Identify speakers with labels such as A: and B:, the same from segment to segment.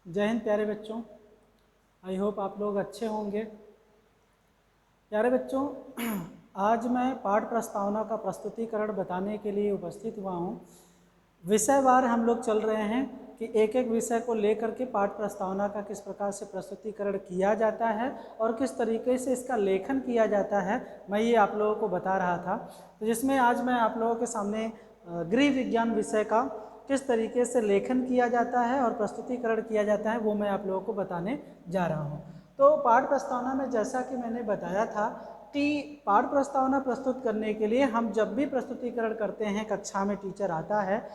A: जय हिंद प्यारे बच्चों। आई होप आप लोग अच्छे होंगे। प्यारे बच्चों, आज मैं पाठ प्रस्तावना का प्रस्तुतिकरण बताने के लिए उपस्थित हुआ हूँ। विषयवार हम लोग चल रहे हैं कि एक एक विषय को लेकर के पाठ प्रस्तावना का किस प्रकार से प्रस्तुतिकरण किया जाता है और किस तरीके से इसका लेखन किया जाता है, मैं ये आप लोगों को बता रहा था। तो जिसमें आज मैं आप लोगों के सामने गृह विज्ञान विषय का किस तरीके से लेखन किया जाता है और प्रस्तुतिकरण किया जाता है वो मैं आप लोगों को बताने जा रहा हूँ। तो पाठ प्रस्तावना में जैसा कि मैंने बताया था कि पाठ प्रस्तावना प्रस्तुत करने के लिए हम जब भी प्रस्तुतिकरण करते हैं, कक्षा में टीचर आता है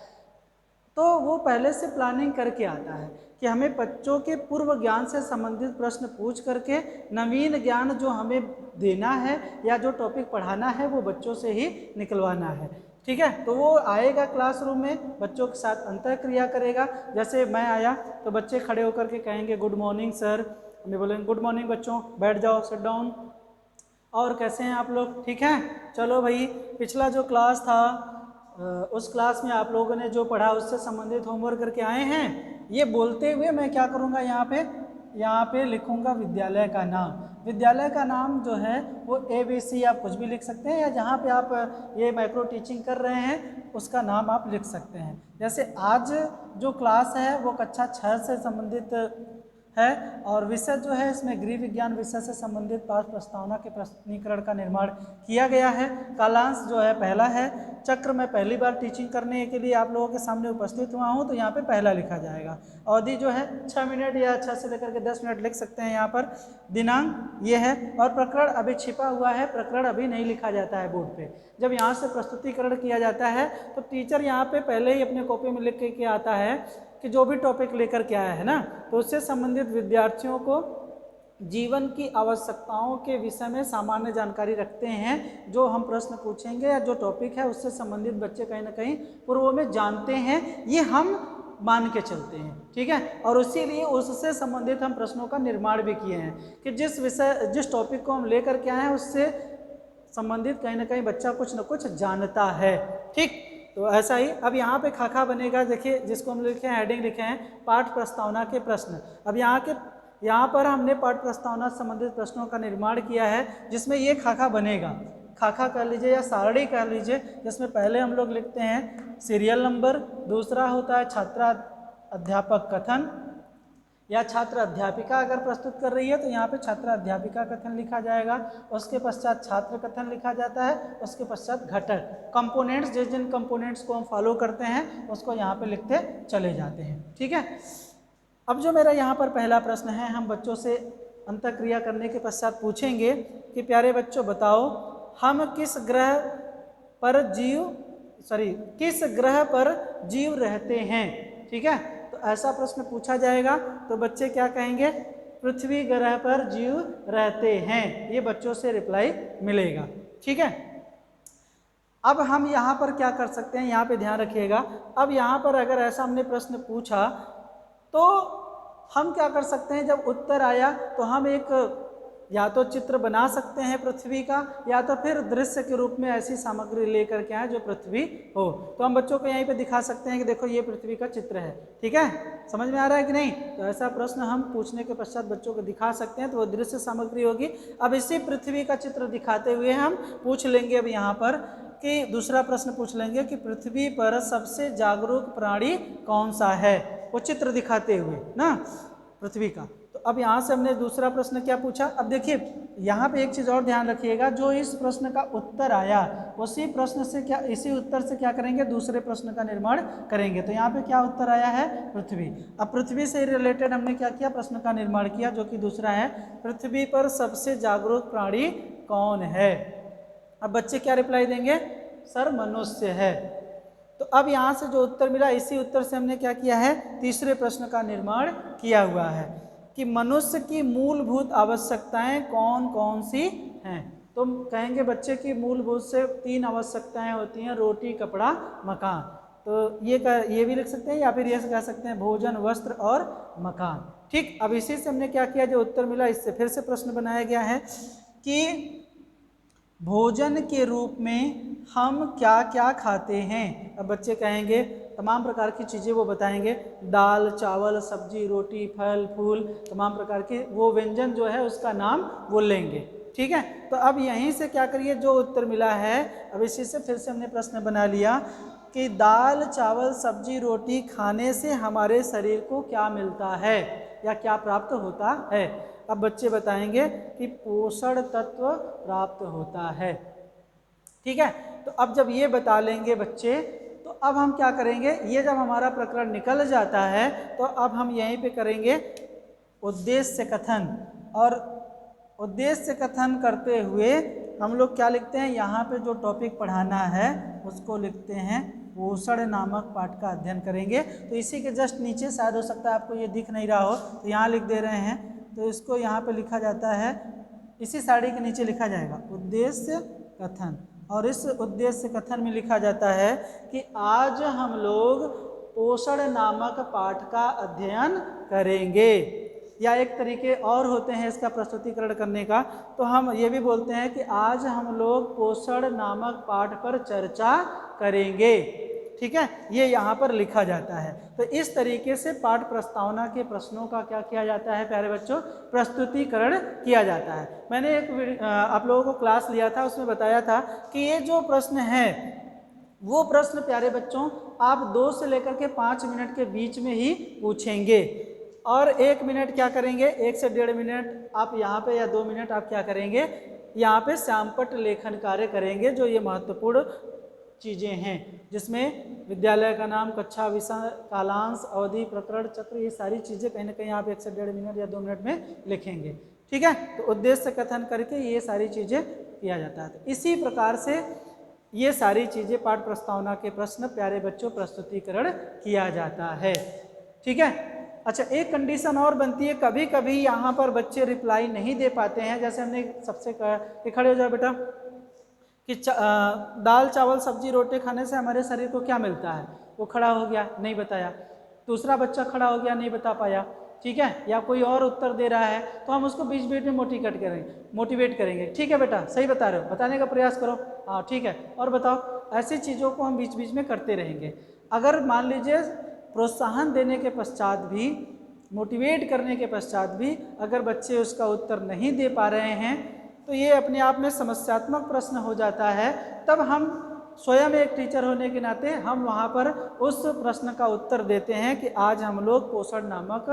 A: तो वो पहले से प्लानिंग करके आता है कि हमें बच्चों के पूर्व ज्ञान से संबंधित प्रश्न पूछ करके नवीन ज्ञान जो हमें देना है या जो टॉपिक पढ़ाना है वो बच्चों से ही निकलवाना है। ठीक है, तो वो आएगा क्लासरूम में, बच्चों के साथ अंतःक्रिया करेगा। जैसे मैं आया तो बच्चे खड़े होकर के कहेंगे गुड मॉर्निंग सर, हमें बोलेंगे गुड मॉर्निंग बच्चों, बैठ जाओ, सिट डाउन, और कैसे हैं आप लोग, ठीक है। चलो भाई, पिछला जो क्लास था उस क्लास में आप लोगों ने जो पढ़ा उससे संबंधित होमवर्क करके आए हैं। ये बोलते हुए मैं क्या करूँगा, यहाँ पे लिखूँगा विद्यालय का नाम। विद्यालय का नाम जो है वो ABC आप कुछ भी लिख सकते हैं, या जहाँ पे आप ये माइक्रो टीचिंग कर रहे हैं उसका नाम आप लिख सकते हैं। जैसे आज जो क्लास है वो कक्षा 6 से संबंधित है और विषय जो है इसमें गृह विज्ञान विषय से संबंधित पाठ प्रस्तावना के प्रस्तुतिकरण का निर्माण किया गया है। कालांश जो है पहला है। चक्र में पहली बार टीचिंग करने के लिए आप लोगों के सामने उपस्थित हुआ हूँ तो यहाँ पे पहला लिखा जाएगा। अवधि जो है 6 मिनट या 6 से लेकर के 10 मिनट लिख सकते हैं यहाँ पर। दिनांक ये है और प्रकरण अभी छिपा हुआ है, प्रकरण अभी नहीं लिखा जाता है बोर्ड पे। जब यहाँ से प्रस्तुतिकरण किया जाता है तो टीचर यहाँ पे पहले ही अपने कॉपी में लिख के आता है कि जो भी टॉपिक लेकर के आया है ना, तो उससे संबंधित विद्यार्थियों को जीवन की आवश्यकताओं के विषय में सामान्य जानकारी रखते हैं। जो हम प्रश्न पूछेंगे या जो टॉपिक है उससे संबंधित बच्चे कहीं ना कहीं पूर्व में जानते हैं, ये हम मान के चलते हैं, ठीक है। और इसीलिए उससे संबंधित हम प्रश्नों का निर्माण भी किए हैं कि जिस टॉपिक को हम लेकर के आए हैं उससे संबंधित कहीं ना कहीं बच्चा कुछ न कुछ जानता है, ठीक। तो ऐसा ही अब यहाँ पे खाका बनेगा, देखिए जिसको हम लिखे हैं, हेडिंग लिखे हैं पाठ प्रस्तावना के प्रश्न। अब यहाँ पर हमने पाठ प्रस्तावना से संबंधित प्रश्नों का निर्माण किया है जिसमें ये खाका बनेगा। खाका कह लीजिए या सारणी कह लीजिए, जिसमें पहले हम लोग लिखते हैं सीरियल नंबर, दूसरा होता है छात्रा अध्यापक कथन, या छात्र अध्यापिका अगर प्रस्तुत कर रही है तो यहाँ पे छात्र अध्यापिका कथन लिखा जाएगा। उसके पश्चात छात्र कथन लिखा जाता है। उसके पश्चात घटक कंपोनेंट्स, जिन कंपोनेंट्स को हम फॉलो करते हैं उसको यहाँ पे लिखते चले जाते हैं, ठीक है। अब जो मेरा यहाँ पर पहला प्रश्न है, हम बच्चों से अंतःक्रिया करने के पश्चात पूछेंगे कि प्यारे बच्चों बताओ, हम किस ग्रह पर जीव रहते हैं, ठीक है। तो ऐसा प्रश्न पूछा जाएगा तो बच्चे क्या कहेंगे, पृथ्वी ग्रह पर जीव रहते हैं, ये बच्चों से रिप्लाई मिलेगा, ठीक है। अब हम यहाँ पर क्या कर सकते हैं, यहाँ पे ध्यान रखिएगा। अब यहाँ पर अगर ऐसा हमने प्रश्न पूछा तो हम क्या कर सकते हैं, जब उत्तर आया तो हम एक या तो चित्र बना सकते हैं पृथ्वी का, या तो फिर दृश्य के रूप में ऐसी सामग्री लेकर के आए जो पृथ्वी हो। तो हम बच्चों को यहीं पे दिखा सकते हैं कि देखो ये पृथ्वी का चित्र है, ठीक है। समझ में आ रहा है कि नहीं। तो ऐसा प्रश्न हम पूछने के पश्चात बच्चों को दिखा सकते हैं, तो वो दृश्य सामग्री होगी। अब इसी पृथ्वी का चित्र दिखाते हुए हम पूछ लेंगे अब यहाँ पर कि दूसरा प्रश्न पूछ लेंगे कि पृथ्वी पर सबसे जागरूक प्राणी कौन सा है, वो चित्र दिखाते हुए ना पृथ्वी का। तो अब यहाँ से हमने दूसरा प्रश्न क्या पूछा। अब देखिए यहाँ पे एक चीज़ और ध्यान रखिएगा, जो इस प्रश्न का उत्तर आया इसी उत्तर से क्या करेंगे, दूसरे प्रश्न का निर्माण करेंगे। तो यहाँ पे क्या उत्तर आया है, पृथ्वी। अब पृथ्वी से रिलेटेड हमने क्या किया, प्रश्न का निर्माण किया, जो कि दूसरा है, पृथ्वी पर सबसे जागरूक प्राणी कौन है। अब बच्चे क्या रिप्लाई देंगे, सर मनुष्य है। तो अब यहाँ से जो उत्तर मिला, इसी उत्तर से हमने क्या किया है, तीसरे प्रश्न का निर्माण किया हुआ है कि मनुष्य की मूलभूत आवश्यकताएं कौन कौन सी हैं। तो कहेंगे बच्चे की मूलभूत से 3 आवश्यकताएं होती हैं, रोटी, कपड़ा, मकान। तो ये भी लिख सकते हैं, या फिर ये कह सकते हैं भोजन, वस्त्र और मकान, ठीक। अब इसी से हमने क्या किया, जो उत्तर मिला इससे फिर से प्रश्न बनाया गया है कि भोजन के रूप में हम क्या क्या खाते हैं। अब बच्चे कहेंगे तमाम प्रकार की चीज़ें वो बताएंगे, दाल चावल सब्जी रोटी फल फूल तमाम प्रकार के वो व्यंजन जो है उसका नाम वो लेंगे। ठीक है, तो अब यहीं से क्या करिए, जो उत्तर मिला है अब इसी से फिर से हमने प्रश्न बना लिया कि दाल चावल सब्जी रोटी खाने से हमारे शरीर को क्या मिलता है या क्या प्राप्त होता है। अब बच्चे बताएंगे कि पोषण तत्व प्राप्त होता है। ठीक है, तो अब जब ये बता लेंगे बच्चे, तो अब हम क्या करेंगे, ये जब हमारा प्रकरण निकल जाता है तो अब हम यहीं पे करेंगे उद्देश्य कथन। और उद्देश्य कथन करते हुए हम लोग क्या लिखते हैं, यहाँ पे जो टॉपिक पढ़ाना है उसको लिखते हैं पोषण नामक पाठ का अध्ययन करेंगे। तो इसी के जस्ट नीचे शायद हो सकता है आपको ये दिख नहीं रहा हो तो यहाँ लिख दे रहे हैं, तो इसको यहाँ पे लिखा जाता है, इसी साड़ी के नीचे लिखा जाएगा उद्देश्य कथन। और इस उद्देश्य कथन में लिखा जाता है कि आज हम लोग पोषण नामक पाठ का अध्ययन करेंगे। या एक तरीके और होते हैं इसका प्रस्तुतिकरण करने का, तो हम ये भी बोलते हैं कि आज हम लोग पोषण नामक पाठ पर चर्चा करेंगे। ठीक है, ये यहाँ पर लिखा जाता है। तो इस तरीके से पाठ प्रस्तावना के प्रश्नों का क्या किया जाता है प्यारे बच्चों, प्रस्तुतिकरण किया जाता है। मैंने एक आप लोगों को क्लास लिया था, उसमें बताया था कि ये जो प्रश्न है वो प्रश्न प्यारे बच्चों आप 2 से लेकर के 5 मिनट के बीच में ही पूछेंगे। और 1 मिनट क्या करेंगे, 1 से 1.5 मिनट आप यहाँ पे या 2 मिनट आप क्या करेंगे, यहाँ पे श्यामपट्ट लेखन कार्य करेंगे, जो ये महत्वपूर्ण चीज़ें हैं जिसमें विद्यालय का नाम कक्षा विषय कालांश अवधि प्रकरण चक्र ये सारी चीज़ें कहीं ना कहीं आप 1 से 1.5 मिनट या 2 मिनट में लिखेंगे। ठीक है, तो उद्देश्य कथन करके ये सारी चीज़ें किया जाता है। तो इसी प्रकार से ये सारी चीज़ें पाठ प्रस्तावना के प्रश्न प्यारे बच्चों प्रस्तुतिकरण किया जाता है। ठीक है, अच्छा एक कंडीशन और बनती है, कभी कभी यहाँ पर बच्चे रिप्लाई नहीं दे पाते हैं। जैसे हमने सबसे कहा कि खड़े हो जाओ बेटा, कि दाल चावल सब्जी रोटी खाने से हमारे शरीर को क्या मिलता है, वो खड़ा हो गया नहीं बताया, दूसरा बच्चा खड़ा हो गया नहीं बता पाया। ठीक है, या कोई और उत्तर दे रहा है तो हम उसको बीच बीच में मोटिवेट करेंगे। ठीक है बेटा सही बता रहे हो, बताने का प्रयास करो, हाँ ठीक है और बताओ। ऐसी चीज़ों को हम बीच बीच में करते रहेंगे। अगर मान लीजिए प्रोत्साहन देने के पश्चात भी, मोटिवेट करने के पश्चात भी अगर बच्चे उसका उत्तर नहीं दे पा रहे हैं तो ये अपने आप में समस्यात्मक प्रश्न हो जाता है। तब हम स्वयं एक टीचर होने के नाते हम वहाँ पर उस प्रश्न का उत्तर देते हैं कि आज हम लोग पोषण नामक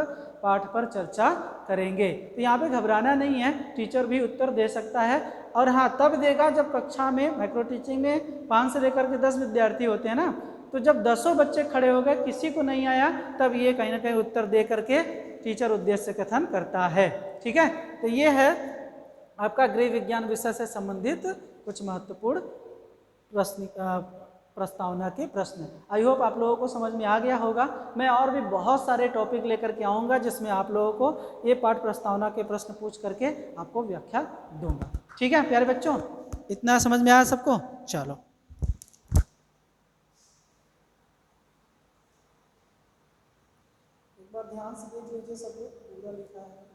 A: पाठ पर चर्चा करेंगे। तो यहाँ पे घबराना नहीं है, टीचर भी उत्तर दे सकता है। और हाँ तब देगा जब कक्षा में माइक्रो टीचिंग में 5 से लेकर के 10 विद्यार्थी होते हैं ना, तो जब 10 बच्चे खड़े हो गए किसी को नहीं आया तब ये कहीं ना कहीं उत्तर दे करके टीचर उद्देश्य कथन करता है। ठीक है, तो ये है आपका गृह विज्ञान विषय से संबंधित कुछ महत्वपूर्ण प्रश्न प्रस्तावना के प्रश्न। आई होप आप लोगों को समझ में आ गया होगा। मैं और भी बहुत सारे टॉपिक लेकर के आऊँगा जिसमें आप लोगों को ये पाठ प्रस्तावना के प्रश्न पूछ करके आपको व्याख्या दूंगा। ठीक है प्यारे बच्चों, इतना समझ में आया सबको? चलो एक बार ध्यान से देख लीजिए, सब पूरा लिखा है।